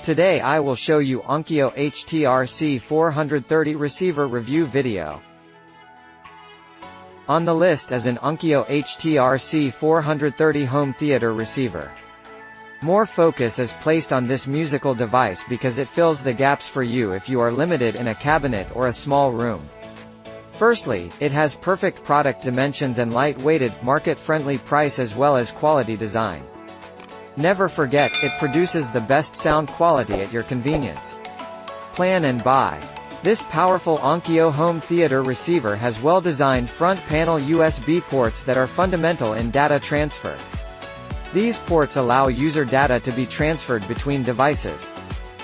Today I will show you Onkyo HT RC430 Receiver review video. On the list is an Onkyo HT RC430 home theater receiver. More focus is placed on this musical device because it fills the gaps for you if you are limited in a cabinet or a small room. Firstly, it has perfect product dimensions and light-weighted, market-friendly price as well as quality design. Never forget, it produces the best sound quality at your convenience. Plan and buy. This powerful Onkyo home theater receiver has well-designed front panel USB ports that are fundamental in data transfer. These ports allow user data to be transferred between devices.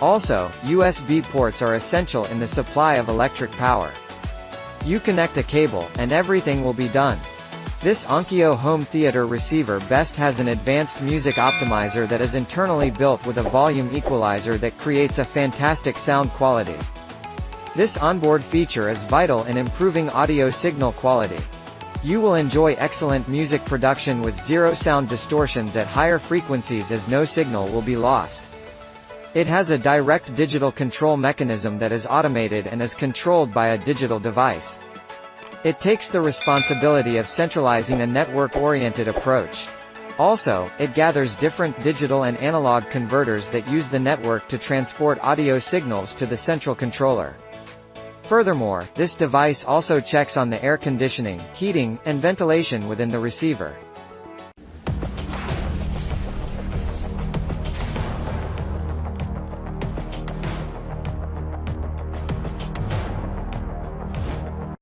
Also, USB ports are essential in the supply of electric power. You connect a cable, and everything will be done. This Onkyo home theater receiver best has an advanced music optimizer that is internally built with a volume equalizer that creates a fantastic sound quality. This onboard feature is vital in improving audio signal quality. You will enjoy excellent music production with zero sound distortions at higher frequencies as no signal will be lost. It has a direct digital control mechanism that is automated and is controlled by a digital device. It takes the responsibility of centralizing a network-oriented approach. Also, it gathers different digital and analog converters that use the network to transport audio signals to the central controller. Furthermore, this device also checks on the air conditioning, heating, and ventilation within the receiver.